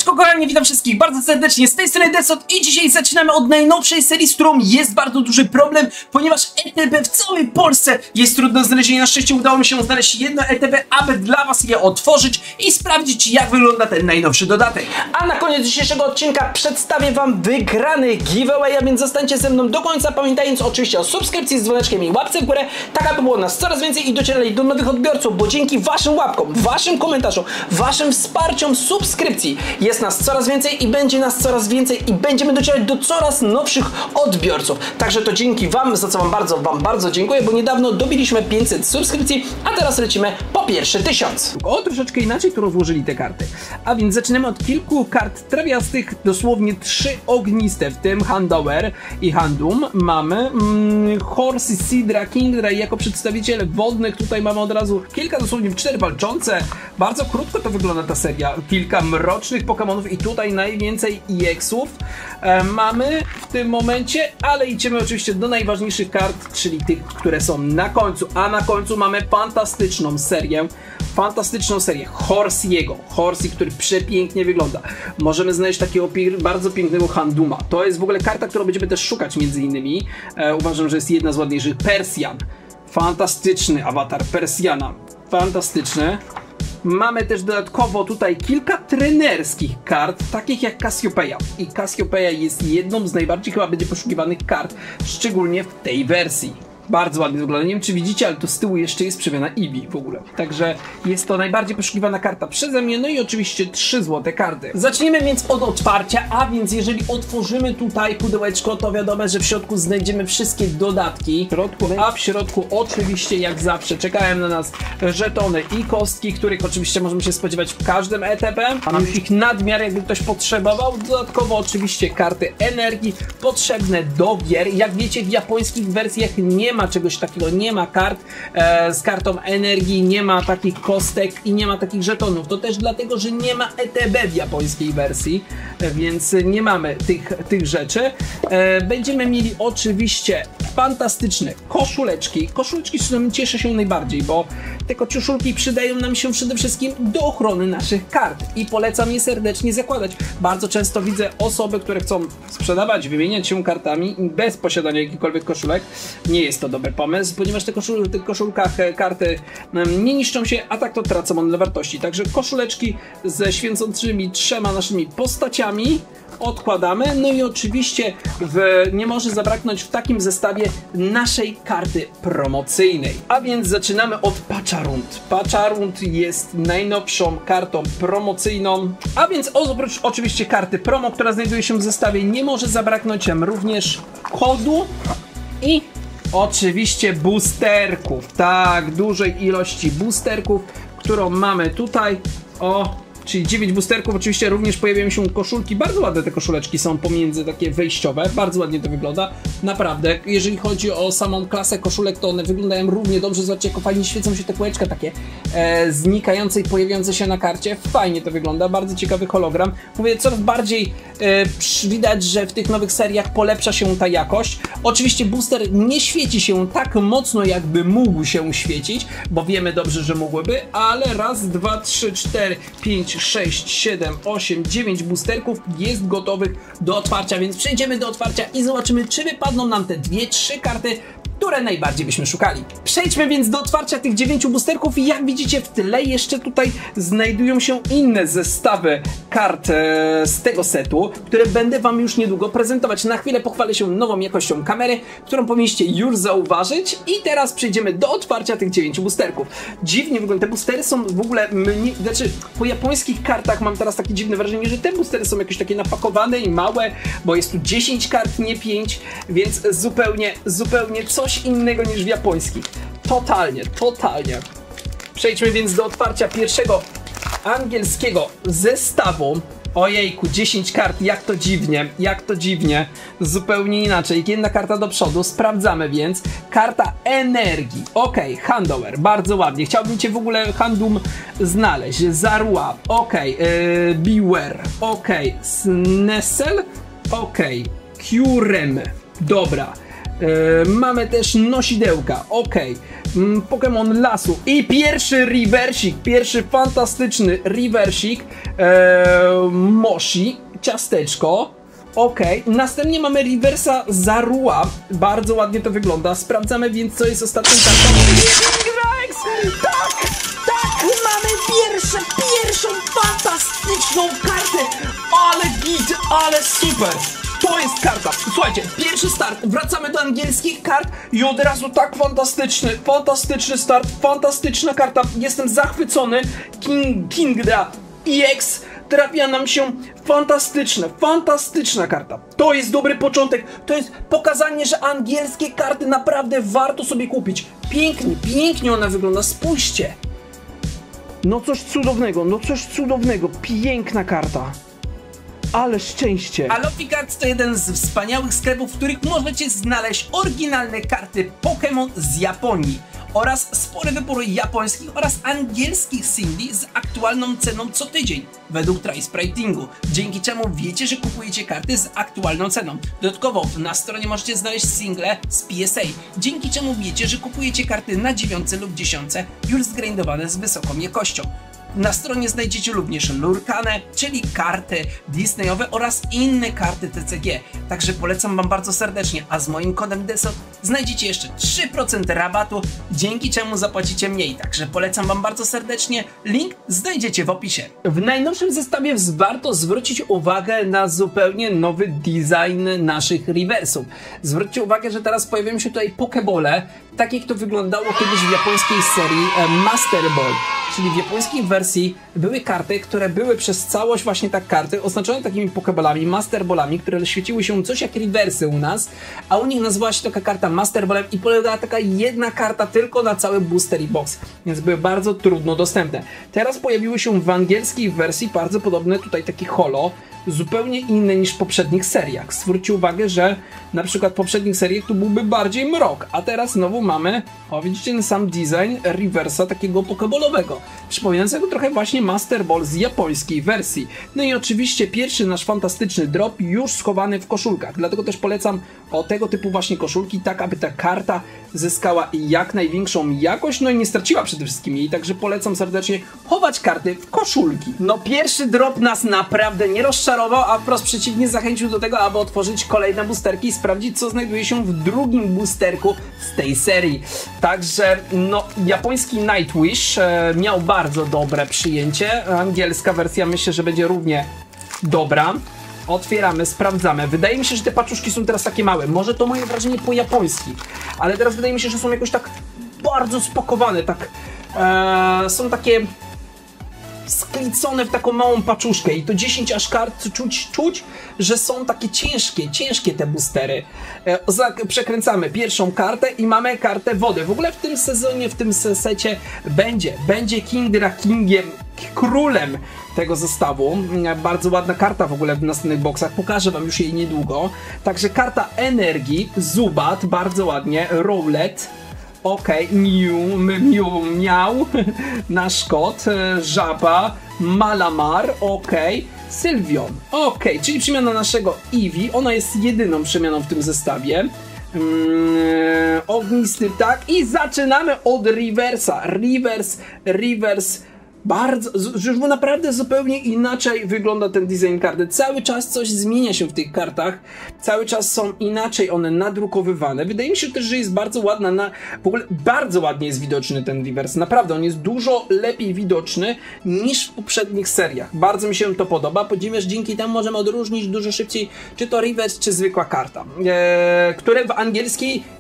Siemaneczko kochani, witam wszystkich bardzo serdecznie, z tej strony Desot i dzisiaj zaczynamy od najnowszej serii, z którą jest bardzo duży problem, ponieważ ETB w całej Polsce jest trudno znalezienie. Na szczęście udało mi się znaleźć jedno ETB, aby dla was je otworzyć i sprawdzić, jak wygląda ten najnowszy dodatek. A na koniec dzisiejszego odcinka przedstawię wam wygrany giveaway, a więc zostańcie ze mną do końca, pamiętając oczywiście o subskrypcji z dzwoneczkiem i łapce w górę, tak aby było nas coraz więcej i docierali do nowych odbiorców, bo dzięki waszym łapkom, waszym komentarzom, waszym wsparciom, subskrypcji jest nas coraz więcej i będzie nas coraz więcej i będziemy docierać do coraz nowszych odbiorców. Także to dzięki wam, za co wam bardzo dziękuję, bo niedawno dobiliśmy 500 subskrypcji, a teraz lecimy po pierwsze 1000. O, troszeczkę inaczej tu rozłożyli te karty. A więc zaczynamy od kilku kart trawiastych, dosłownie 3 ogniste, w tym Handover i Handum. Mamy Horsey, Sidra, Kingdra i jako przedstawiciel wodnych tutaj mamy od razu kilka, dosłownie 4 walczące. Bardzo krótko to wygląda ta seria. Kilka mrocznych Pokemonów i tutaj najwięcej EX-ów mamy w tym momencie, ale idziemy oczywiście do najważniejszych kart, czyli tych, które są na końcu, a na końcu mamy fantastyczną serię Horsey'ego, który przepięknie wygląda. Możemy znaleźć takiego bardzo pięknego Handuma. To jest w ogóle karta, którą będziemy też szukać między innymi. Uważam, że jest jedna z ładniejszych. Persian. Fantastyczny awatar Persiana. Fantastyczny. Mamy też dodatkowo tutaj kilka trenerskich kart, takich jak Cassiopeia. I Cassiopeia jest jedną z najbardziej chyba będzie poszukiwanych kart, szczególnie w tej wersji. Bardzo ładnie wygląda. Nie wiem, czy widzicie, ale tu z tyłu jeszcze jest przemiana Eevee w ogóle. Także jest to najbardziej poszukiwana karta przeze mnie. No i oczywiście 3 złote karty. Zacznijmy więc od otwarcia, a więc jeżeli otworzymy tutaj pudełeczko, to wiadomo, że w środku znajdziemy wszystkie dodatki. W środku oczywiście, jak zawsze, czekają na nas żetony i kostki, których oczywiście możemy się spodziewać w każdym ETB. Mam już ich nadmiar, jakby ktoś potrzebował. Dodatkowo oczywiście karty energii potrzebne do gier. Jak wiecie, w japońskich wersjach nie ma czegoś takiego, nie ma kart z kartą energii, nie ma takich kostek i nie ma takich żetonów. To też dlatego, że nie ma ETB w japońskiej wersji, więc nie mamy tych rzeczy. Będziemy mieli oczywiście fantastyczne koszuleczki. Koszuleczki, z którymi cieszę się najbardziej, bo te koszulki przydają nam się przede wszystkim do ochrony naszych kart i polecam je serdecznie zakładać. Bardzo często widzę osoby, które chcą sprzedawać, wymieniać się kartami bez posiadania jakichkolwiek koszulek. Nie jest to dobry pomysł, ponieważ w tych koszulkach karty nie niszczą się, a tak to tracą one na wartości. Także koszuleczki ze świecącymi 3 naszymi postaciami odkładamy. No i oczywiście nie może zabraknąć w takim zestawie naszej karty promocyjnej. A więc zaczynamy od Pacharund. Pacharund jest najnowszą kartą promocyjną. A więc oprócz oczywiście karty promo, która znajduje się w zestawie, nie może zabraknąć nam również kodu i oczywiście boosterków. Tak, dużej ilości boosterków, którą mamy tutaj. Czyli 9 boosterków, oczywiście również pojawiają się koszulki, bardzo ładne te koszuleczki są pomiędzy takie wejściowe, bardzo ładnie to wygląda, naprawdę, jeżeli chodzi o samą klasę koszulek, to one wyglądają równie dobrze, zobaczcie jak fajnie świecą się te kółeczka takie znikające i pojawiające się na karcie, fajnie to wygląda, bardzo ciekawy hologram, mówię, coraz bardziej widać, że w tych nowych seriach polepsza się ta jakość, oczywiście booster nie świeci się tak mocno jakby mógł się świecić, bo wiemy dobrze, że mógłby, ale raz, 2, 3, 4, 5, 6, 7, 8, 9 boosterków jest gotowych do otwarcia, więc przejdziemy do otwarcia i zobaczymy, czy wypadną nam te 2-3 karty, które najbardziej byśmy szukali. Przejdźmy więc do otwarcia tych 9 boosterków i jak widzicie w tle jeszcze tutaj znajdują się inne zestawy kart z tego setu, które będę wam już niedługo prezentować. Na chwilę pochwalę się nową jakością kamery, którą powinniście już zauważyć i teraz przejdziemy do otwarcia tych 9 boosterków. Dziwnie wygląda, te boostery są w ogóle znaczy po japońskich kartach mam teraz takie dziwne wrażenie, że te boostery są jakieś takie napakowane i małe, bo jest tu 10 kart, nie 5, więc zupełnie coś innego niż w japońskich. Totalnie. Przejdźmy więc do otwarcia pierwszego angielskiego zestawu. Ojejku, 10 kart, jak to dziwnie, zupełnie inaczej, jedna karta do przodu, sprawdzamy więc, karta energii, ok, Handover, bardzo ładnie, chciałbym cię w ogóle Handum znaleźć, Zarua, ok, Beware, ok, Snessel, ok, Kyurem, dobra, mamy też nosidełka, ok, Pokémon lasu i pierwszy reversik, pierwszy fantastyczny reversik, Yoshi, ciasteczko. Okej, następnie mamy reversa Zarua. Bardzo ładnie to wygląda. Sprawdzamy więc, co jest ostatnią kartą. Rex! Tak! Tak! Mamy pierwszą fantastyczną kartę! Ale git, ale super! To jest karta. Słuchajcie, pierwszy start. Wracamy do angielskich kart i od razu tak fantastyczny start, fantastyczna karta. Jestem zachwycony. Kingdra EX trafia nam się fantastyczna karta. To jest dobry początek. To jest pokazanie, że angielskie karty naprawdę warto sobie kupić. Pięknie ona wygląda. Spójrzcie. No coś cudownego. Piękna karta. Ale szczęście! Alofi Cards to jeden z wspaniałych sklepów, w których możecie znaleźć oryginalne karty Pokémon z Japonii oraz spory wybór japońskich oraz angielskich singli z aktualną ceną co tydzień według Trice Ratingu, dzięki czemu wiecie, że kupujecie karty z aktualną ceną. Dodatkowo na stronie możecie znaleźć single z PSA, dzięki czemu wiecie, że kupujecie karty na 9 lub 10 już zgrindowane z wysoką jakością. Na stronie znajdziecie również Lurkane, czyli karty Disneyowe oraz inne karty TCG. Także polecam wam bardzo serdecznie, a z moim kodem DESOT znajdziecie jeszcze 3% rabatu, dzięki czemu zapłacicie mniej. Także polecam wam bardzo serdecznie, link znajdziecie w opisie. W najnowszym zestawie warto zwrócić uwagę na zupełnie nowy design naszych reversów. Zwróćcie uwagę, że teraz pojawiają się tutaj pokebole, tak jak to wyglądało kiedyś w japońskiej serii Master Ball, czyli w japońskiej wersji były karty, które były przez całość właśnie tak karty oznaczone takimi pokebolami, Master Ballami, które świeciły się coś jak rewersy u nas, a u nich nazywała się taka karta Master Ballem i polegała taka jedna karta tylko na cały booster i box, więc były bardzo trudno dostępne. Teraz pojawiły się w angielskiej wersji bardzo podobne tutaj takie holo, zupełnie inne niż w poprzednich seriach. Zwróćcie uwagę, że na przykład w poprzednich seriach tu byłby bardziej mrok, a teraz znowu mamy, o widzicie ten sam design reversa takiego pokebolowego, przypominającego trochę właśnie Master Ball z japońskiej wersji. No i oczywiście pierwszy nasz fantastyczny drop już schowany w koszulkach, dlatego też polecam o tego typu właśnie koszulki, tak aby ta karta zyskała jak największą jakość, no i nie straciła przede wszystkim jej, także polecam serdecznie chować karty w koszulki. No pierwszy drop nas naprawdę nie rozczarował, a wprost przeciwnie zachęcił do tego, aby otworzyć kolejne boosterki i sprawdzić, co znajduje się w drugim boosterku z tej serii. Także no japoński Nightwish miał bardzo dobre przyjęcie, angielska wersja myślę, że będzie równie dobra. Otwieramy, sprawdzamy. Wydaje mi się, że te paczuszki są teraz takie małe. Może to moje wrażenie po japoński, ale teraz wydaje mi się, że są jakoś tak bardzo spakowane, tak są takie sklicone w taką małą paczuszkę i to 10 aż kart czuć, że są takie ciężkie te boostery. Przekręcamy pierwszą kartę i mamy kartę wody. W ogóle w tym sezonie, w tym secie będzie Kingdra królem tego zestawu. Bardzo ładna karta w ogóle w następnych boksach. Pokażę wam już jej niedługo. Także karta energii, Zubat, bardzo ładnie, Rowlet. Okej, miał, nasz kot, Żaba, Malamar, Sylveon, czyli przemiana naszego Eevee, ona jest jedyną przemianą w tym zestawie. Ognisty ptak i zaczynamy od reversa, reverse. Bardzo, już naprawdę zupełnie inaczej wygląda ten design karty. Cały czas coś zmienia się w tych kartach. Cały czas są inaczej one nadrukowywane. Wydaje mi się też, że jest bardzo ładna, w ogóle bardzo ładnie jest widoczny ten reverse. Naprawdę, on jest dużo lepiej widoczny niż w poprzednich seriach. Bardzo mi się to podoba, ponieważ dzięki temu możemy odróżnić dużo szybciej, czy to reverse, czy zwykła karta. Które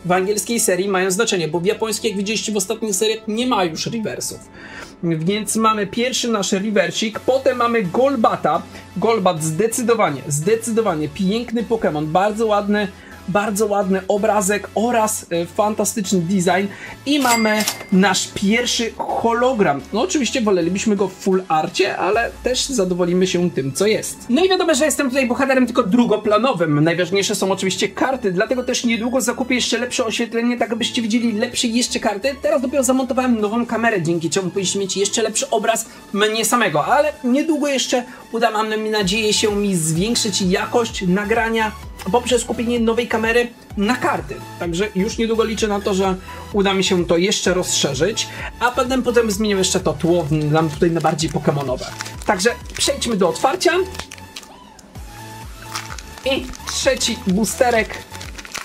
w angielskiej serii mają znaczenie, bo w japońskiej, jak widzieliście w ostatnich seriach, nie ma już reversów. Więc mamy pierwszy nasz reversik, potem mamy Golbata. Golbat zdecydowanie piękny Pokémon, bardzo ładny obrazek oraz fantastyczny design i mamy nasz pierwszy hologram. No oczywiście wolelibyśmy go w full arcie, ale też zadowolimy się tym, co jest. No i wiadomo, że jestem tutaj bohaterem tylko drugoplanowym. Najważniejsze są oczywiście karty, dlatego też niedługo zakupię jeszcze lepsze oświetlenie, tak abyście widzieli lepsze jeszcze karty. Teraz dopiero zamontowałem nową kamerę, dzięki czemu powinniście mieć jeszcze lepszy obraz mnie samego, ale niedługo jeszcze uda, mam nadzieję, się mi zwiększyć jakość nagrania poprzez kupienie nowej kamery na karty. Także już niedługo liczę na to, że uda mi się to jeszcze rozszerzyć, a potem zmienię jeszcze to tło nam tutaj na bardziej pokemonowe. Także przejdźmy do otwarcia. I trzeci boosterek.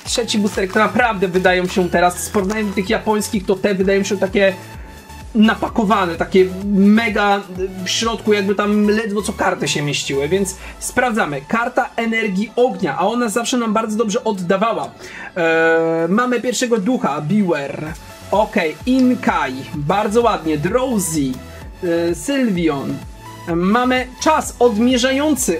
Trzeci boosterek, to naprawdę wydają się teraz, w porównaniu do tych japońskich, to te wydają się takie napakowane, takie mega w środku, jakby tam ledwo co karty się mieściły, więc sprawdzamy. Karta energii ognia, a ona zawsze nam bardzo dobrze oddawała. Mamy pierwszego ducha, Beware. Ok, Inkai, bardzo ładnie. Drowsy, Sylvion. Mamy czas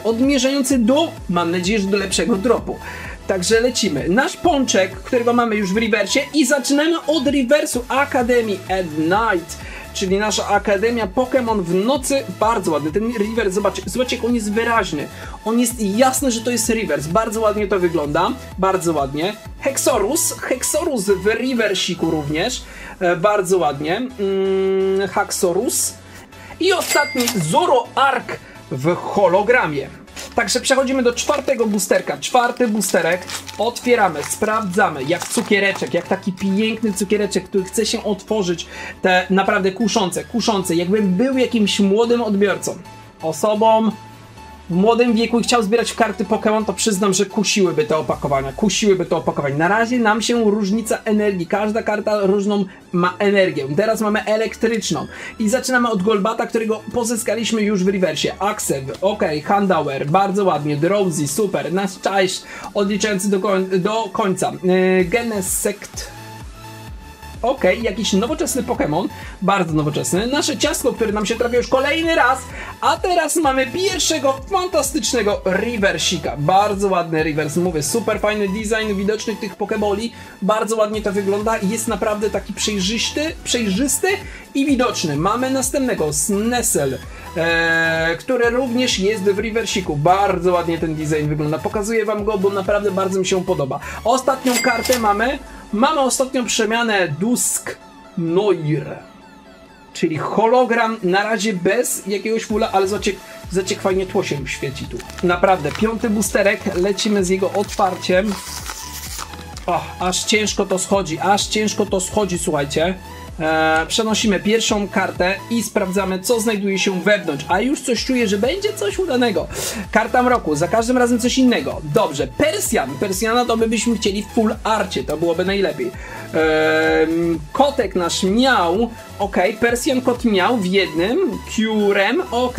odmierzający do, mam nadzieję, że do lepszego dropu. Także lecimy. Nasz pączek, którego mamy już w rewersie, i zaczynamy od rewersu Academy at Night, czyli nasza Akademia Pokémon w nocy. Bardzo ładny ten rewers, zobaczcie jak on jest wyraźny. On jest jasny, że to jest rewers. Bardzo ładnie to wygląda, bardzo ładnie. Hexorus w reversiku również, bardzo ładnie. Haxorus. I ostatni Zoroark w hologramie. Także przechodzimy do czwartego boosterka. Czwarty boosterek. Otwieramy, sprawdzamy. Jak cukiereczek, jak taki piękny cukiereczek, który chce się otworzyć. Te naprawdę kuszące. Jakbym był jakimś młodym odbiorcą. Osobą w młodym wieku i chciał zbierać karty Pokémon, to przyznam, że kusiłyby te opakowania. Na razie nam się różnica energii. Każda karta różną ma energię. Teraz mamy elektryczną. I zaczynamy od Golbata, którego pozyskaliśmy już w rewersie. Axew, ok, Handauer, bardzo ładnie. Drowsy, super. Nasz Czaisz odliczający do końca. Genesect. Ok, jakiś nowoczesny Pokémon, bardzo nowoczesny. Nasze ciastko, które nam się trafia już kolejny raz, a teraz mamy pierwszego fantastycznego reversika. Bardzo ładny rewers, mówię, super fajny design widoczny tych Pokeboli, bardzo ładnie to wygląda, jest naprawdę taki przejrzysty i widoczny. Mamy następnego Sneasel, który również jest w reversiku. Bardzo ładnie ten design wygląda, pokazuję wam go, bo naprawdę bardzo mi się podoba. Ostatnią kartę Mamy ostatnią przemianę Dusk Noir, czyli hologram, na razie bez jakiegoś fula, ale zobaczcie jak fajnie tło się świeci tu. Naprawdę, piąty boosterek, lecimy z jego otwarciem. Aż ciężko to schodzi, słuchajcie. Przenosimy pierwszą kartę i sprawdzamy, co znajduje się wewnątrz, a już coś czuję, że będzie coś udanego. Karta mroku, za każdym razem coś innego. Dobrze, Persjana to byśmy chcieli w full arcie, to byłoby najlepiej. Kotek nasz miał, ok, Persjan kot miał w jednym, Curem, ok.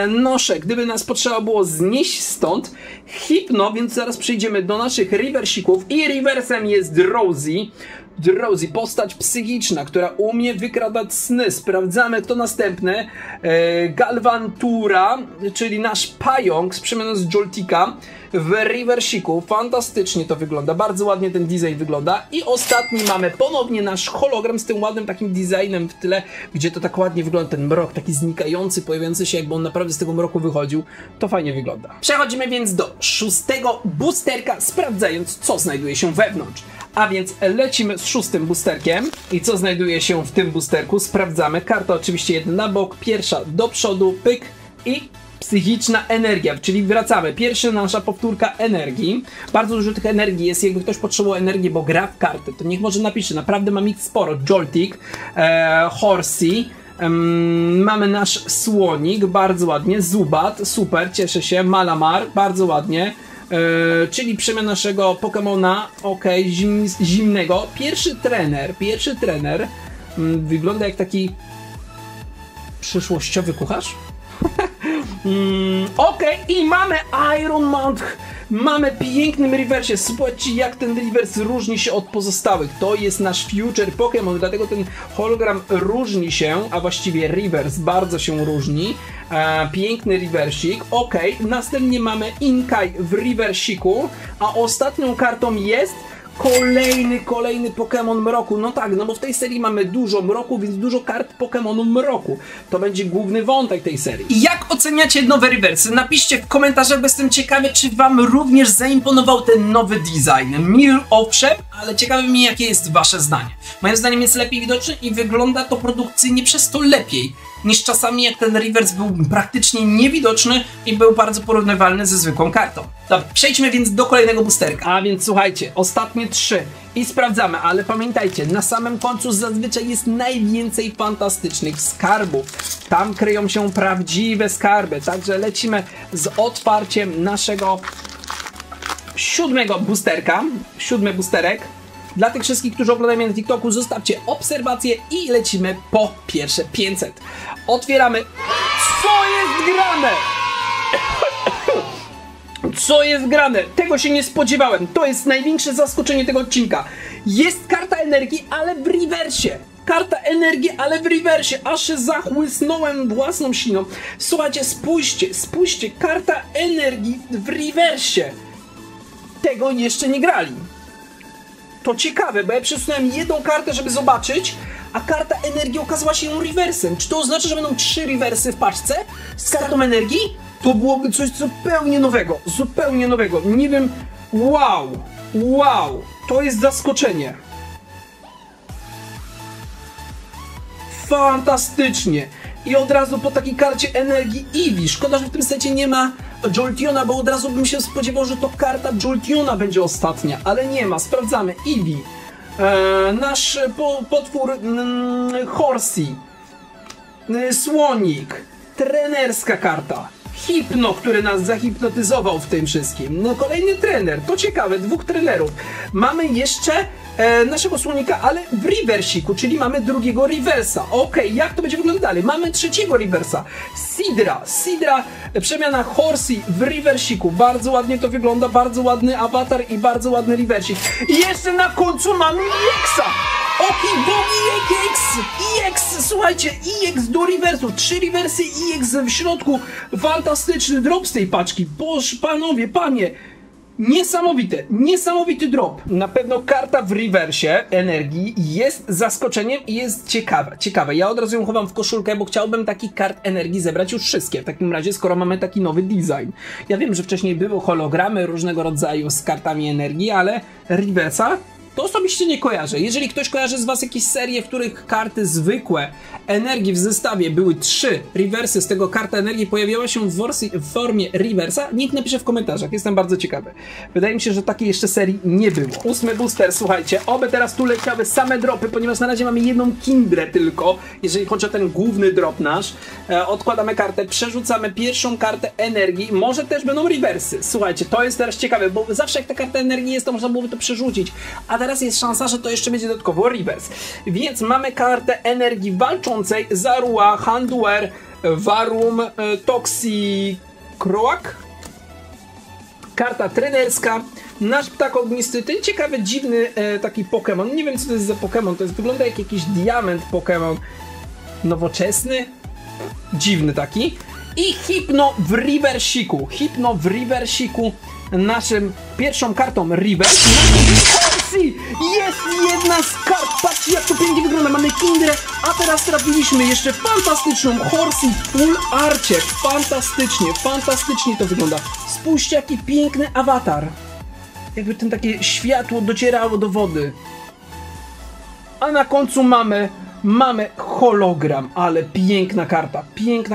Nosze, gdyby nas potrzeba było znieść stąd. Hypno, więc zaraz przejdziemy do naszych reversików i reversem jest Drowsy, postać psychiczna, która umie wykradać sny. Sprawdzamy, kto następny. Galvantura, czyli nasz pająk z przemianą z Joltika w reversiku. Fantastycznie to wygląda, bardzo ładnie ten design wygląda. I ostatni mamy ponownie nasz hologram z tym ładnym takim designem w tyle, gdzie to tak ładnie wygląda, ten mrok taki znikający, pojawiający się, jakby on naprawdę z tego mroku wychodził. To fajnie wygląda. Przechodzimy więc do szóstego boosterka, sprawdzając, co znajduje się wewnątrz. A więc lecimy z szóstym boosterkiem. I co znajduje się w tym boosterku? Sprawdzamy. Karta oczywiście jedna na bok, pierwsza do przodu, pyk i psychiczna energia, czyli wracamy. Pierwsza nasza powtórka energii. Bardzo dużo tych energii jest. Jakby ktoś potrzebował energii, bo gra w karty, to niech może napisze. Naprawdę mam ich sporo. Joltik, Horsey. Mamy nasz słonik, bardzo ładnie. Zubat, super, cieszę się. Malamar, bardzo ładnie. Czyli przemian naszego Pokemona, ok, zimnego. Pierwszy trener wygląda jak taki przyszłościowy kucharz. Ok, i mamy Iron Mount. Mamy pięknym rewersie. Zobaczcie, jak ten rewers różni się od pozostałych. To jest nasz future Pokémon, dlatego ten hologram różni się, a właściwie rewers bardzo się różni. Piękny reversik. Ok, następnie mamy Inkai w reversiku, a ostatnią kartą jest kolejny Pokémon mroku. No tak, no bo w tej serii mamy dużo mroku, więc dużo kart Pokémonu mroku. To będzie główny wątek tej serii. I jak oceniacie nowe rewersy? Napiszcie w komentarzach, bo jestem ciekawy, czy wam również zaimponował ten nowy design. Mi owszem, ale ciekawe mi, jakie jest wasze zdanie. Moim zdaniem jest lepiej widoczny i wygląda to produkcyjnie przez to lepiej niż czasami, jak ten rewers był praktycznie niewidoczny i był bardzo porównywalny ze zwykłą kartą. Dobra, przejdźmy więc do kolejnego boosterka. A więc słuchajcie, ostatnie 3 i sprawdzamy, ale pamiętajcie, na samym końcu zazwyczaj jest najwięcej fantastycznych skarbów. Tam kryją się prawdziwe skarby, także lecimy z otwarciem naszego 7 boosterka, 7 boosterek. Dla tych wszystkich, którzy oglądają mnie na TikToku, zostawcie obserwację i lecimy po pierwsze 500. Otwieramy. Co jest grane? Co jest grane? Tego się nie spodziewałem. To jest największe zaskoczenie tego odcinka. Jest karta energii, ale w rewersie. Karta energii, ale w rewersie. Aż się zachłysnąłem własną siną. Słuchajcie, spójrzcie. Karta energii w rewersie. Tego jeszcze nie grali. To ciekawe, bo ja przesunąłem jedną kartę, żeby zobaczyć, a karta energii okazała się rewersem. Czy to oznacza, że będą 3 rewersy w paczce z kartą energii? To byłoby coś zupełnie nowego. Zupełnie nowego. Nie wiem. Wow. To jest zaskoczenie. Fantastycznie. I od razu po takiej karcie energii Eevee. Szkoda, że w tym secie nie ma Jolteona, bo od razu bym się spodziewał, że to karta Jolteona będzie ostatnia. Ale nie ma. Sprawdzamy. Eevee. Nasz potwór Horsey. Słonik. Trenerska karta. Hypno, który nas zahipnotyzował w tym wszystkim. No kolejny trener, to ciekawe, 2 trenerów. Mamy jeszcze naszego słonika, ale w reversiku, czyli mamy drugiego reversa. Okej, jak to będzie wyglądać dalej? Mamy trzeciego reversa. Sidra, przemiana Horsey w reversiku. Bardzo ładnie to wygląda, bardzo ładny awatar i bardzo ładny reversik. I jeszcze na końcu mamy EX-a. EX, słuchajcie, EX do reversu, 3 reversy, EX w środku, fantastyczny drop z tej paczki, boż, panowie, panie, niesamowity drop. Na pewno karta w rewersie energii jest zaskoczeniem i jest ciekawe. Ja od razu ją chowam w koszulkę, bo chciałbym takich kart energii zebrać już wszystkie, w takim razie, skoro mamy taki nowy design. Ja wiem, że wcześniej były hologramy różnego rodzaju z kartami energii, ale reversa to osobiście nie kojarzę. Jeżeli ktoś kojarzy z was jakieś serie, w których karty zwykłe energii w zestawie były 3 rewersy, z tego karta energii pojawiała się w formie reversa, nikt napisze w komentarzach, jestem bardzo ciekawy. Wydaje mi się, że takiej jeszcze serii nie było. 8 booster, słuchajcie, oby teraz tu leciały same dropy, ponieważ na razie mamy jedną kindrę tylko, jeżeli chodzi o ten główny drop nasz. Odkładamy kartę, przerzucamy pierwszą kartę energii, może też będą rewersy. Słuchajcie, to jest teraz ciekawe, bo zawsze jak ta karta energii jest, to można byłoby to przerzucić, a teraz jest szansa, że to jeszcze będzie dodatkowo reverse. Więc mamy kartę energii walczącej, Zarua, Handuer, Varum, Toxicroak. Karta trenerska, nasz ptak ognisty, ten ciekawy, dziwny taki Pokémon. Nie wiem, co to jest za Pokémon, to jest, wygląda jak jakiś diament Pokémon nowoczesny, dziwny taki. I Hypno w reversiku, naszym pierwszą kartą reverse. Jest jedna z kart, patrzcie jak to pięknie wygląda, mamy Kindrę, a teraz trafiliśmy jeszcze fantastyczną Horsey Full Arcie, fantastycznie to wygląda. Spójrzcie jaki piękny awatar, jakby ten takie światło docierało do wody. A na końcu mamy hologram, ale piękna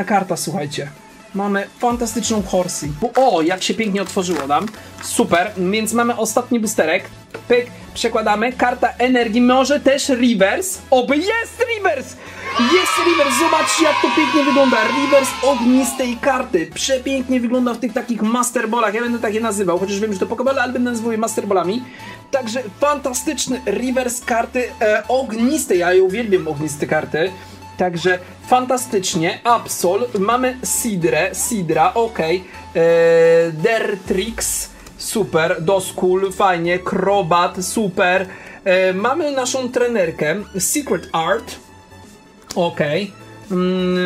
karta, słuchajcie. Mamy fantastyczną Horsey. O, jak się pięknie otworzyło nam. Super, więc mamy ostatni boosterek. Pyk, przekładamy. Karta energii, może też reverse. Oby jest reverse! Jest reverse, zobaczcie jak to pięknie wygląda. Reverse ognistej karty. Przepięknie wygląda w tych takich masterballach. Ja będę takie nazywał, chociaż wiem, że to Pokéball, ale będę nazywał je masterballami. Także fantastyczny reverse karty ognistej. Ja uwielbiam ogniste karty. Także fantastycznie, Absol, mamy Sidra, okej, Dertrix, super, Doskull, fajnie, Crobat, super, mamy naszą trenerkę, Secret Art, okej,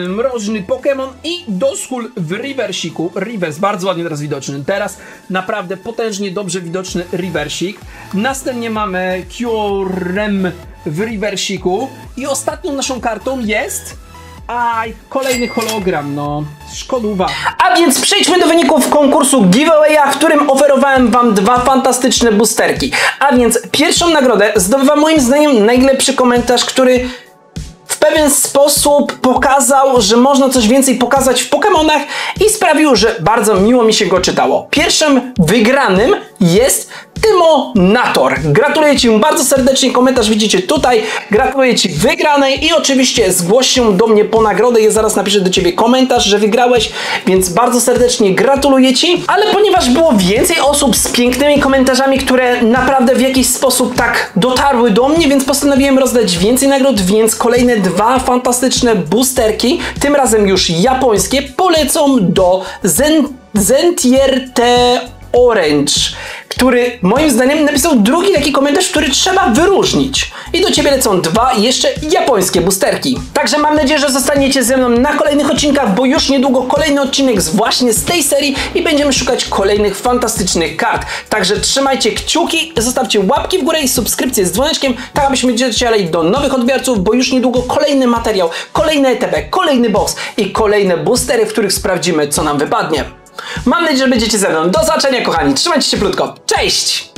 mroźny Pokémon i Doskull w reversiku, reverse, bardzo ładnie teraz widoczny, teraz naprawdę potężnie dobrze widoczny reversik, następnie mamy Kyurem w reversiku i ostatnią naszą kartą jest kolejny hologram, no szkodowa. A więc przejdźmy do wyników konkursu giveawaya, w którym oferowałem wam 2 fantastyczne boosterki. A więc pierwszą nagrodę zdobywa moim zdaniem najlepszy komentarz, który w pewien sposób pokazał, że można coś więcej pokazać w Pokémonach i sprawił, że bardzo miło mi się go czytało. Pierwszym wygranym jest Tymonator. Gratuluję Ci bardzo serdecznie, komentarz widzicie tutaj. Gratuluję Ci wygranej i oczywiście zgłoś się do mnie po nagrodę. Ja zaraz napiszę do Ciebie komentarz, że wygrałeś, więc bardzo serdecznie gratuluję Ci. Ale ponieważ było więcej osób z pięknymi komentarzami, które naprawdę w jakiś sposób tak dotarły do mnie, więc postanowiłem rozdać więcej nagród, więc kolejne 2 fantastyczne boosterki, tym razem już japońskie, polecą do Zentierte Orange, który moim zdaniem napisał drugi taki komentarz, który trzeba wyróżnić. I do Ciebie lecą 2 jeszcze japońskie boosterki. Także mam nadzieję, że zostaniecie ze mną na kolejnych odcinkach, bo już niedługo kolejny odcinek właśnie z tej serii i będziemy szukać kolejnych fantastycznych kart. Także trzymajcie kciuki, zostawcie łapki w górę i subskrypcję z dzwoneczkiem, tak abyśmy docierali do nowych odbiorców, bo już niedługo kolejny materiał, kolejny ETB, kolejny box i kolejne boostery, w których sprawdzimy, co nam wypadnie. Mam nadzieję, że będziecie ze mną. Do zobaczenia, kochani. Trzymajcie się cieplutko. Cześć!